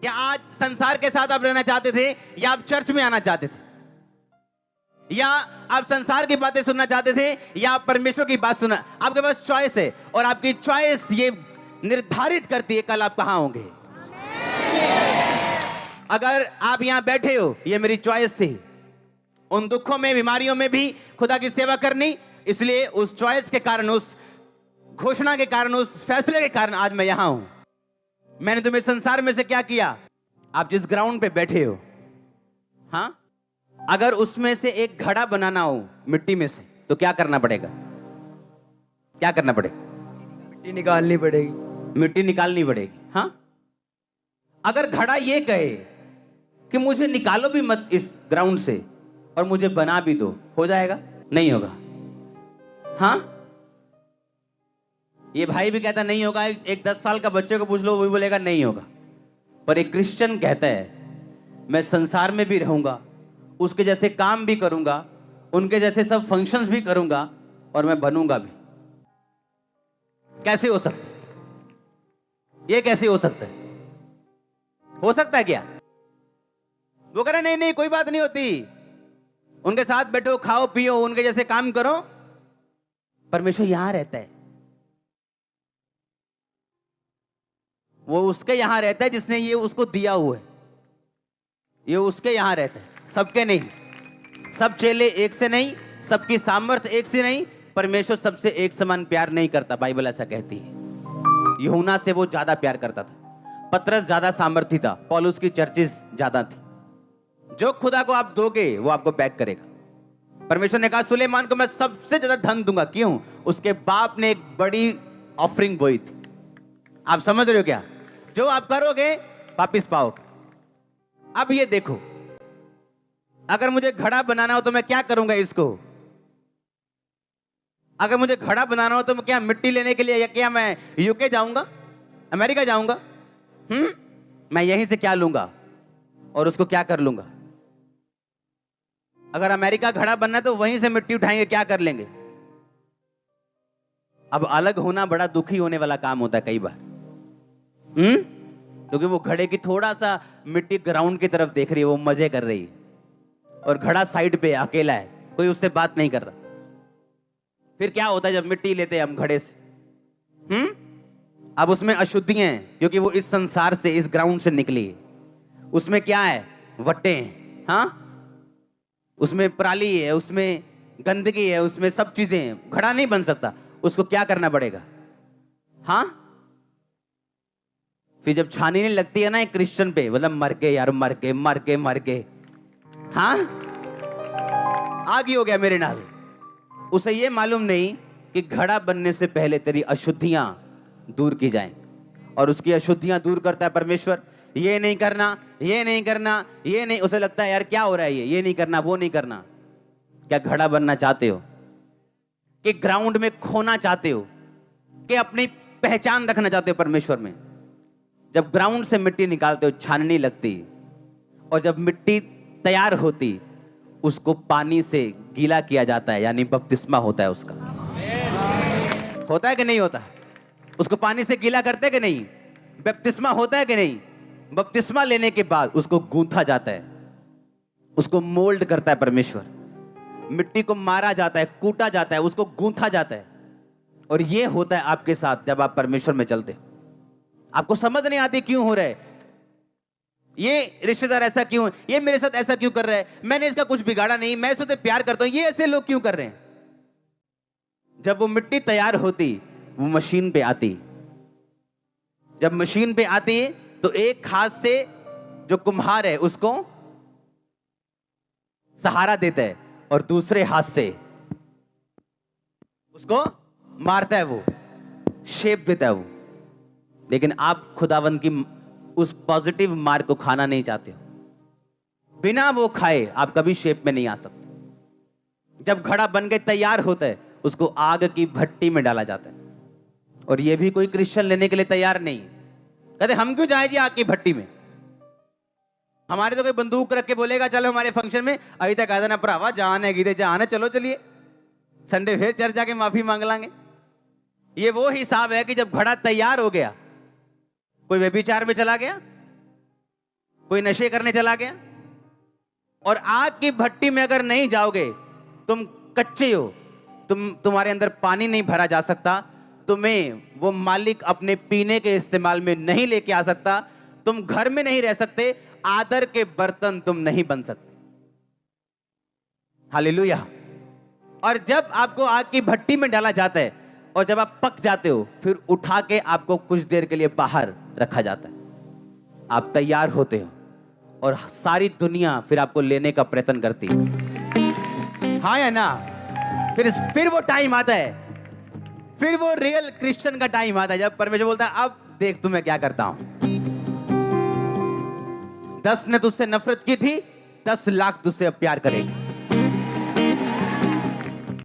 क्या आज संसार के साथ आप रहना चाहते थे या आप चर्च में आना चाहते थे? या आप संसार की बातें सुनना चाहते थे या आप परमेश्वर की बात सुनना? आपके पास चॉइस है और आपकी चॉइस ये निर्धारित करती है कल आप कहां होंगे। अगर आप यहां बैठे हो, ये मेरी चॉइस थी, उन दुखों में बीमारियों में भी खुदा की सेवा करनी, इसलिए उस चॉइस के कारण, उस घोषणा के कारण, उस फैसले के कारण आज मैं यहां हूं। मैंने तुम्हें संसार में से क्या किया? आप जिस ग्राउंड पे बैठे हो, हां, अगर उसमें से एक घड़ा बनाना हो मिट्टी में से, तो क्या करना पड़ेगा? क्या करना पड़ेगा? मिट्टी निकालनी पड़ेगी। मिट्टी निकालनी पड़ेगी। हां, अगर घड़ा ये कहे कि मुझे निकालो भी मत इस ग्राउंड से और मुझे बना भी दो, हो जाएगा? नहीं होगा। हां, ये भाई भी कहता नहीं होगा, एक 10 साल का बच्चे को पूछ लो, वो भी बोलेगा नहीं होगा। पर एक क्रिश्चियन कहता है मैं संसार में भी रहूंगा, उसके जैसे काम भी करूंगा, उनके जैसे सब फंक्शंस भी करूंगा और मैं बनूंगा भी। कैसे हो सकता है? ये कैसे हो सकता है? हो सकता है क्या? वो कह रहे नहीं नहीं कोई बात नहीं होती, उनके साथ बैठो, खाओ पियो, उनके जैसे काम करो। परमेश्वर यहां रहता है, वो उसके यहां रहता है जिसने ये उसको दिया हुआ है। ये उसके यहां रहता है, सबके नहीं। सब चेले एक से नहीं, सबकी सामर्थ्य एक से नहीं। परमेश्वर सबसे एक समान प्यार नहीं करता, बाइबल ऐसा कहती है। यूहन्ना से वो ज्यादा प्यार करता था, पतरस ज्यादा सामर्थ्य था, पौलुस की चर्चेस ज्यादा थी। जो खुदा को आप दोगे वो आपको बैक करेगा। परमेश्वर ने कहा सुलेमान को मैं सबसे ज्यादा धन दूंगा। क्यों? उसके बाप ने एक बड़ी ऑफरिंग बोई थी। आप समझ रहे हो क्या? जो आप करोगे वापिस पाओगे। अब ये देखो, अगर मुझे घड़ा बनाना हो तो मैं क्या करूंगा इसको? अगर मुझे घड़ा बनाना हो तो मैं क्या मिट्टी लेने के लिए, या क्या मैं यूके जाऊंगा, अमेरिका जाऊंगा? मैं यहीं से क्या लूंगा और उसको क्या कर लूंगा? अगर अमेरिका घड़ा बनना है तो वहीं से मिट्टी उठाएंगे, क्या कर लेंगे? अब अलग होना बड़ा दुखी होने वाला काम होता है कई बार, क्योंकि वो घड़े की थोड़ा सा मिट्टी ग्राउंड की तरफ देख रही है, वो मजे कर रही है, और घड़ा साइड पे अकेला है, कोई उससे बात नहीं कर रहा। फिर क्या होता है जब मिट्टी लेते हैं हम घड़े से? अब उसमें अशुद्धियां हैं, क्योंकि वो इस संसार से, इस ग्राउंड से निकली है। उसमें क्या है? वट्टे हैं। हाँ, उसमें पराली है, उसमें गंदगी है, उसमें सब चीजें हैं। घड़ा नहीं बन सकता। उसको क्या करना पड़ेगा? हाँ, फिर जब छानी नहीं लगती है ना एक क्रिश्चियन पे, मतलब मर के यार, मर के मर के मर के, हाँ, आगे हो गया मेरे नाल। उसे ये मालूम नहीं कि घड़ा बनने से पहले तेरी अशुद्धियां दूर की जाएं, और उसकी अशुद्धियां दूर करता है परमेश्वर। ये नहीं करना, ये नहीं करना, ये नहीं। उसे लगता है यार क्या हो रहा है, ये नहीं करना, वो नहीं करना। क्या घड़ा बनना चाहते हो? कि ग्राउंड में खोना चाहते हो? कि अपनी पहचान रखना चाहते हो परमेश्वर में? जब ग्राउंड से मिट्टी निकालते हो, छाननी लगती, और जब मिट्टी तैयार होती, उसको पानी से गीला किया जाता है, यानी बपतिस्मा होता है उसका। होता है कि नहीं होता? उसको पानी से गीला करते कि नहीं? बपतिस्मा होता है कि नहीं? बपतिस्मा लेने के बाद उसको गूंथा जाता है, उसको मोल्ड करता है परमेश्वर। मिट्टी को मारा जाता है, कूटा जाता है, उसको गूंथा जाता है। और ये होता है आपके साथ जब आप परमेश्वर में चलते हो। आपको समझ नहीं आती क्यों हो रहा है, ये रिश्तेदार ऐसा क्यों, ये मेरे साथ ऐसा क्यों कर रहा है, मैंने इसका कुछ बिगाड़ा नहीं, मैं इससे प्यार करता हूं, ये ऐसे लोग क्यों कर रहे हैं? जब वो मिट्टी तैयार होती, वो मशीन पे आती। जब मशीन पे आती तो एक हाथ से जो कुम्हार है उसको सहारा देता है, और दूसरे हाथ से उसको मारता है, वो शेप देता है वो। लेकिन आप खुदावंद की उस पॉजिटिव मार्ग को खाना नहीं चाहते हो। बिना वो खाए आप कभी शेप में नहीं आ सकते। जब घड़ा बन के तैयार होता है, उसको आग की भट्टी में डाला जाता है। और ये भी कोई क्रिश्चियन लेने के लिए तैयार नहीं। कहते हम क्यों जाए जी आग की भट्टी में? हमारे तो कोई बंदूक रख के बोलेगा चलो हमारे फंक्शन में, अभी तक कहते ना भरावा जान है गीते जान है, चलो चलिए संडे फिर चर्च जाके माफी मांग लांगे। ये वो हिसाब है कि जब घड़ा तैयार हो गया, कोई व्यभिचार में चला गया, कोई नशे करने चला गया, और आग की भट्टी में अगर नहीं जाओगे, तुम कच्चे हो, तुम्हारे अंदर पानी नहीं भरा जा सकता, तुम्हें वो मालिक अपने पीने के इस्तेमाल में नहीं लेके आ सकता, तुम घर में नहीं रह सकते, आदर के बर्तन तुम नहीं बन सकते। हालेलुया। और जब आपको आग की भट्टी में डाला जाता है और जब आप पक जाते हो, फिर उठा के आपको कुछ देर के लिए बाहर रखा जाता है, आप तैयार होते हो और सारी दुनिया फिर आपको लेने का प्रयत्न करती है। हाँ या ना? फिर वो टाइम आता है, फिर वो रियल क्रिश्चियन का टाइम आता है जब परमेश्वर बोलता है अब देख तुम्हें क्या करता हूं। 10 ने तुझसे नफरत की थी, 10 लाख तुझसे अब प्यार करेगा।